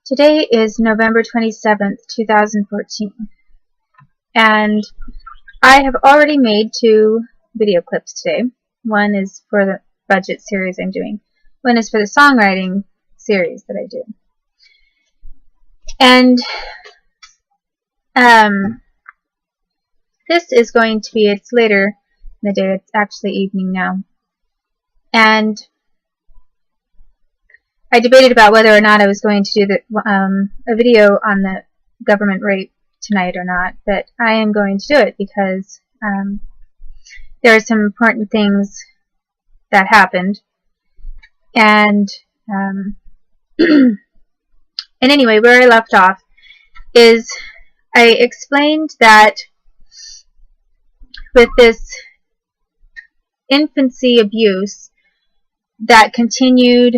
Today is November 27th, 2014, and I have already made 2 video clips today. One is for the budget series I'm doing. One is for the songwriting series that I do. And this is going to be, it's later in the day, it's actually evening now. And I debated about whether or not I was going to do a video on the government rape tonight or not, but I am going to do it because there are some important things that happened. And and anyway, where I left off is I explained that with this infancy abuse that continued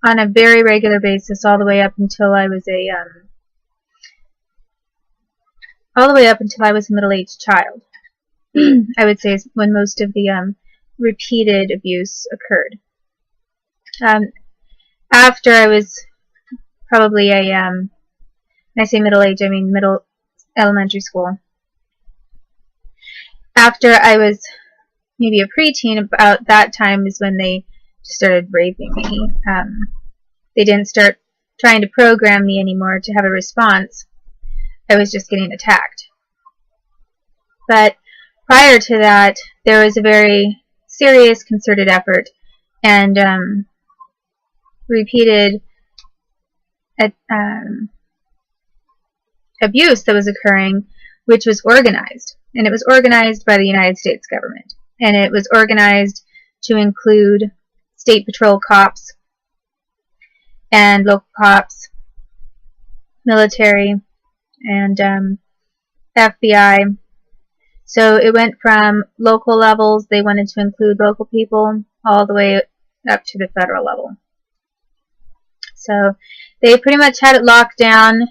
on a very regular basis all the way up until I was a middle-aged child. I would say is when most of the repeated abuse occurred. After I was probably a when I say middle age, I mean elementary school. After I was maybe a preteen, about that time is when they started raping me. They didn't start trying to program me anymore to have a response. I was just getting attacked. But prior to that, there was a very serious concerted effort and repeated abuse that was occurring, which was organized. And it was organized by the United States government. And it was organized to include state patrol cops and local cops, military, and FBI. So it went from local levels, they wanted to include local people, all the way up to the federal level. So they pretty much had it locked down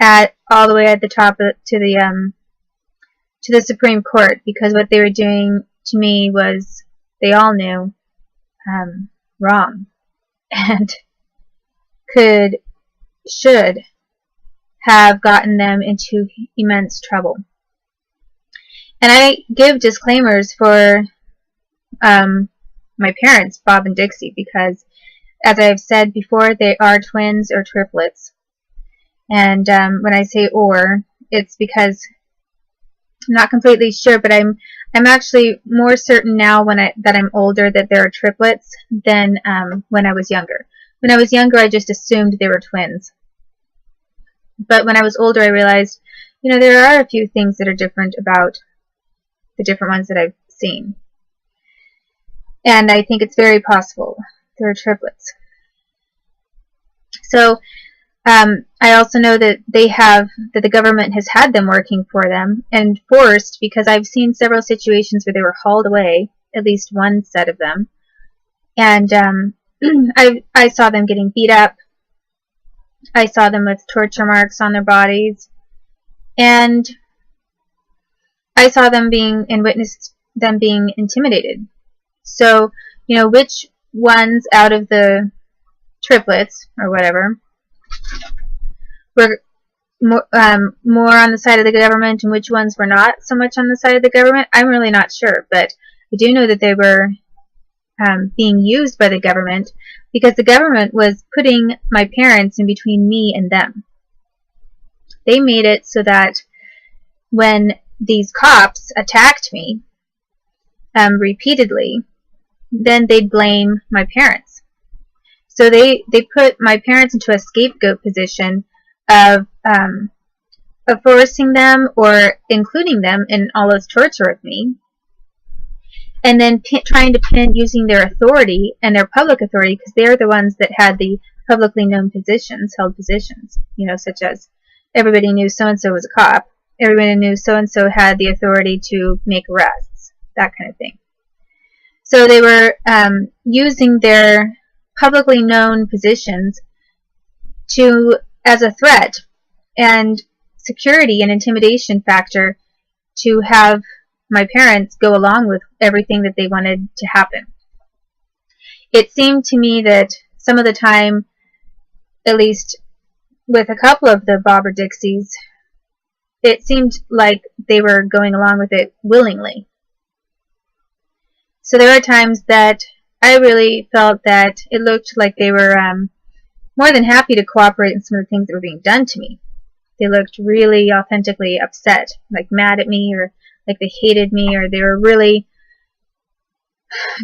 at all the way at the top to the Supreme Court, because what they were doing to me was, they all knew, wrong, and should have gotten them into immense trouble. And I give disclaimers for my parents, Bob and Dixie, because, as I've said before, they are twins or triplets. And when I say "or," it's because I'm not completely sure, but I'm actually more certain now that I'm older that there are triplets than when I was younger. When I was younger, I just assumed they were twins. But when I was older, I realized, there are a few things that are different about the different ones that I've seen. And I think it's very possible there are triplets. So I also know that the government has had them working for them and forced, because I've seen several situations where they were hauled away, at least one set of them, and I saw them getting beat up. I saw them with torture marks on their bodies, and I saw them and witnessed them being intimidated. So, which ones out of the triplets, or whatever, were more on the side of the government and which ones were not so much on the side of the government, I'm really not sure. But I do know that they were being used by the government, because the government was putting my parents in between me and them. They made it so that when these cops attacked me repeatedly, then they'd blame my parents. So they put my parents into a scapegoat position of forcing them or including them in all this torture of me, and then trying to pin, using their authority and their public authority, because they're the ones that had the publicly known positions, held positions, such as everybody knew so-and-so was a cop, everybody knew so-and-so had the authority to make arrests, that kind of thing. So they were using their publicly known positions as a threat and security and intimidation factor to have my parents go along with everything that they wanted to happen. It seemed to me that some of the time, at least with a couple of the Bob or Dixies, it seemed like they were going along with it willingly. So there were times that I really felt that it looked like they were more than happy to cooperate in some of the things that were being done to me. They looked really authentically upset, like mad at me, or like they hated me, or they were really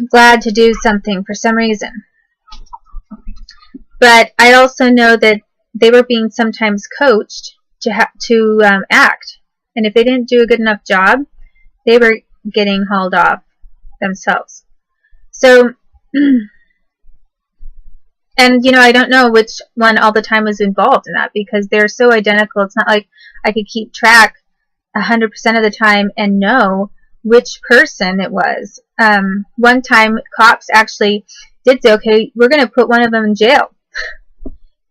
glad to do something for some reason. But I also know that they were being sometimes coached to act, and if they didn't do a good enough job, they were getting hauled off themselves. So, and I don't know which one all the time was involved in that, because they're so identical. It's not like I could keep track 100% of the time and know which person it was. One time, cops actually did say, okay, we're going to put one of them in jail.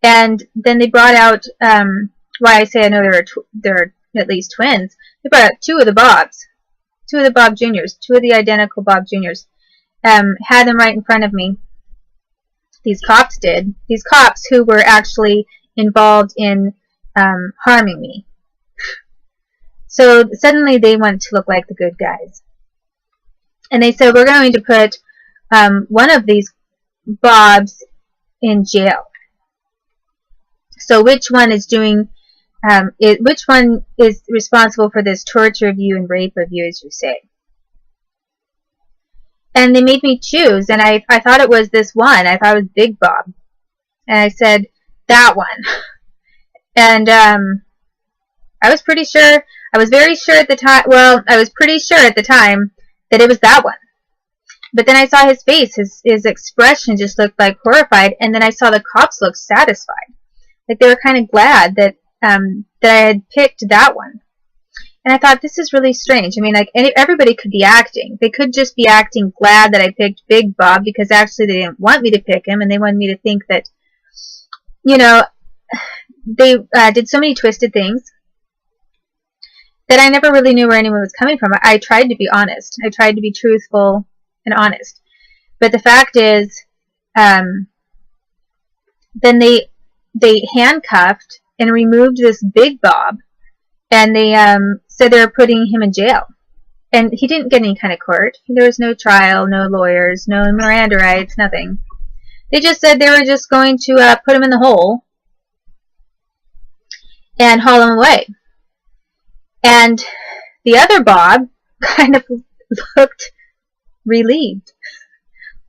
And then they brought out, why I say I know they're at least twins, they brought out two of the Bob Juniors, two of the identical Bob Juniors, had them right in front of me. These cops did. These cops who were actually involved in harming me. So suddenly they want to look like the good guys. And they said, we're going to put one of these Bobs in jail. So which one is doing, which one is responsible for this torture of you and rape of you, as you say? And they made me choose, and I thought it was this one. I thought it was Big Bob. And I said, that one. And I was pretty sure, I was very sure at the time, well, I was pretty sure at the time that it was that one. But then I saw his face, his expression just looked like horrified, and then I saw the cops look satisfied. Like they were kind of glad that that I had picked that one. And I thought, this is really strange. I mean, like, everybody could be acting. They could just be acting glad that I picked Big Bob, because actually they didn't want me to pick him, and they wanted me to think that, they did so many twisted things that I never really knew where anyone was coming from. I tried to be honest. I tried to be truthful and honest. But the fact is, then they handcuffed and removed this Big Bob, and they said they were putting him in jail. And he didn't get any kind of court. There was no trial, no lawyers, no Miranda rights, nothing. They just said they were just going to put him in the hole and haul him away. And the other Bob kind of looked relieved.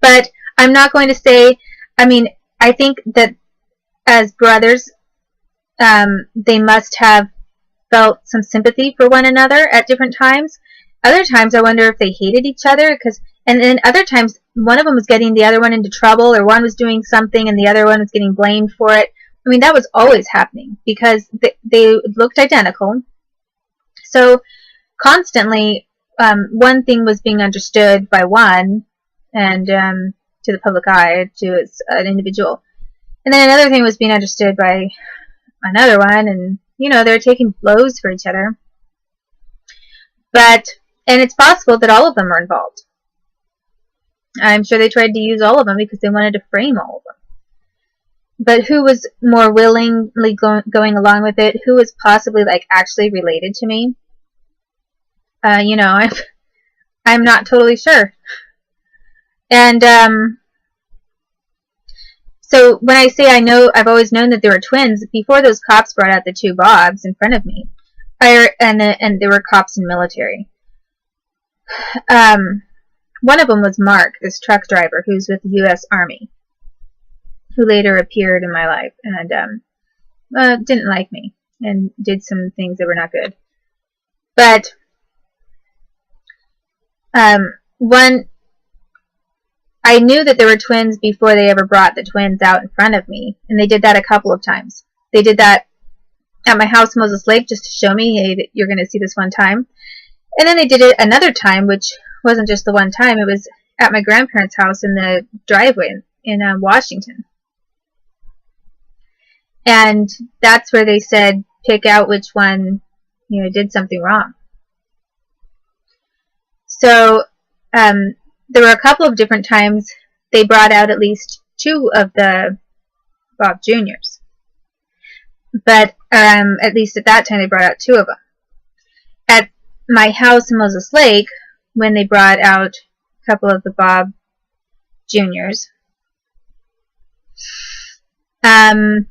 But I'm not going to say, I mean, I think that as brothers, they must have felt some sympathy for one another at different times. Other times I wonder if they hated each other, and then other times one of them was getting the other one into trouble, or one was doing something and the other one was getting blamed for it. I mean, that was always happening because they looked identical. So constantly one thing was being understood by one and to the public eye, to an individual. And then another thing was being understood by another one, and they're taking blows for each other. And it's possible that all of them are involved. I'm sure they tried to use all of them because they wanted to frame all of them. But who was more willingly going along with it? Who was possibly actually related to me? I'm not totally sure. And so when I say I've always known that they were twins, before those cops brought out the two Bobs in front of me, and there were cops in military. One of them was Mark, this truck driver who's with the U.S. Army, who later appeared in my life and didn't like me and did some things that were not good. But I knew that there were twins before they ever brought the twins out in front of me, and they did that a couple of times. They did that at my house, Moses Lake, just to show me, hey, you're going to see this one time. And then they did it another time, which wasn't just the one time. It was at my grandparents' house in the driveway in Washington. And that's where they said, pick out which one, did something wrong. So there were a couple of different times they brought out at least two of the Bob Juniors. But at least at that time they brought out 2 of them. At my house in Moses Lake, when they brought out a couple of the Bob Juniors, I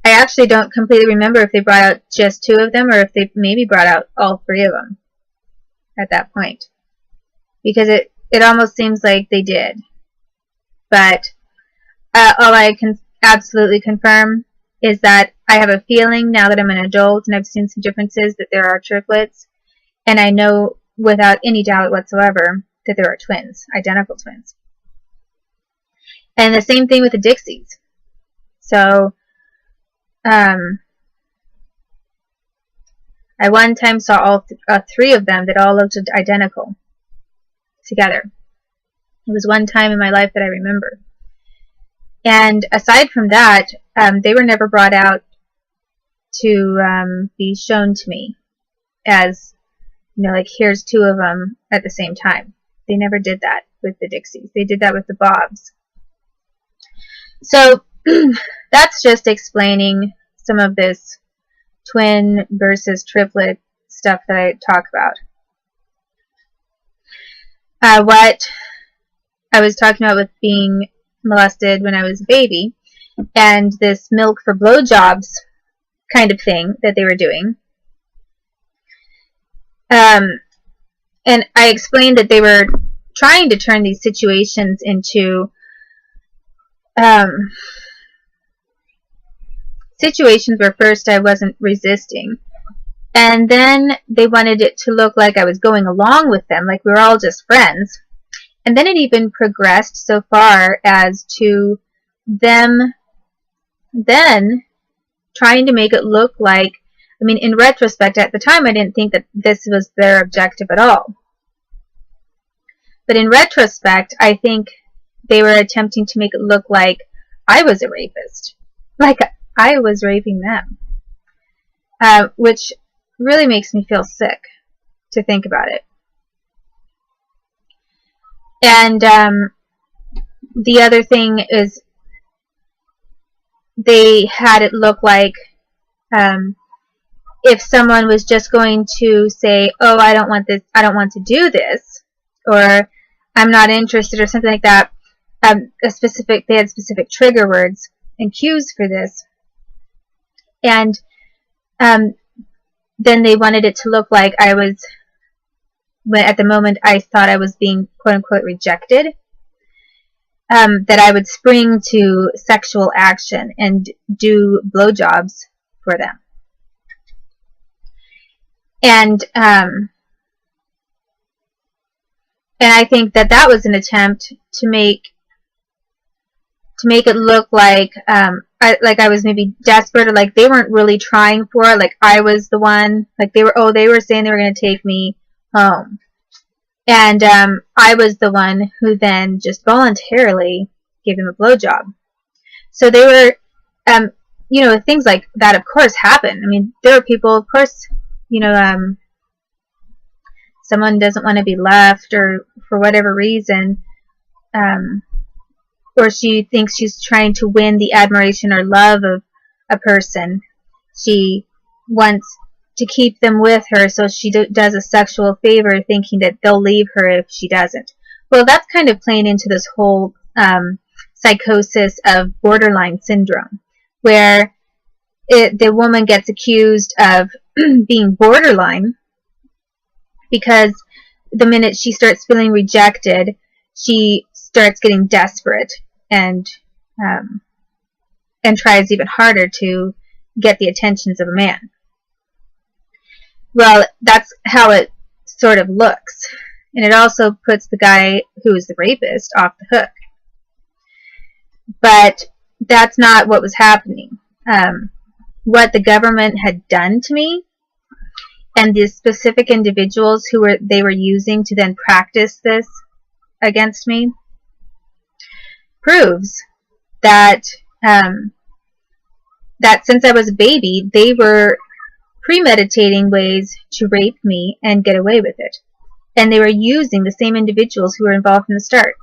actually don't completely remember if they brought out just 2 of them or if they maybe brought out all 3 of them at that point, because it almost seems like they did. But all I can absolutely confirm is that I have a feeling now that I'm an adult and I've seen some differences that there are triplets, and I know without any doubt whatsoever that there are twins, identical twins. And the same thing with the Dixies. So I one time saw all 3 of them that all looked identical together. It was one time in my life that I remember. And aside from that, they were never brought out to be shown to me as, you know, like, here's 2 of them at the same time. They never did that with the Dixies. They did that with the Bobs. So that's just explaining some of this twin versus triplet stuff that I talk about. What I was talking about with being molested when I was a baby, and this milk for blowjobs kind of thing that they were doing. And I explained that they were trying to turn these situations into situations where first I wasn't resisting, and then they wanted it to look like I was going along with them, like we were all just friends. And then it even progressed so far as to them then trying to make it look like, I mean, in retrospect, at the time I didn't think that this was their objective at all. But in retrospect, I think they were attempting to make it look like I was a rapist. Like I was raping them. Which really makes me feel sick to think about it. And the other thing is they had it look like if someone was just going to say, oh, I don't want this, I don't want to do this, or I'm not interested, or something like that, they had specific trigger words and cues for this. And then they wanted it to look like I was, at the moment I thought I was being quote-unquote rejected, that I would spring to sexual action and do blowjobs for them. And I think that that was an attempt to make it look like I was maybe desperate, or like they weren't really trying for it, like I was the one, like they were saying they were going to take me home. And I was the one who then just voluntarily gave them a blowjob. So they were, you know, things like that of course happen. I mean, there are people, of course, you know, someone doesn't want to be left, or for whatever reason, or she thinks she's trying to win the admiration or love of a person. She wants to keep them with her, so she does a sexual favor thinking that they'll leave her if she doesn't. Well, that's kind of playing into this whole psychosis of borderline syndrome, where the woman gets accused of being borderline because the minute she starts feeling rejected, she starts getting desperate and tries even harder to get the attentions of a man. Well, that's how it sort of looks. And it also puts the guy who is the rapist off the hook. But that's not what was happening. What the government had done to me, and the specific individuals who they were using to then practice this against me, proves that that since I was a baby, they were premeditating ways to rape me and get away with it. And they were using the same individuals who were involved from the start.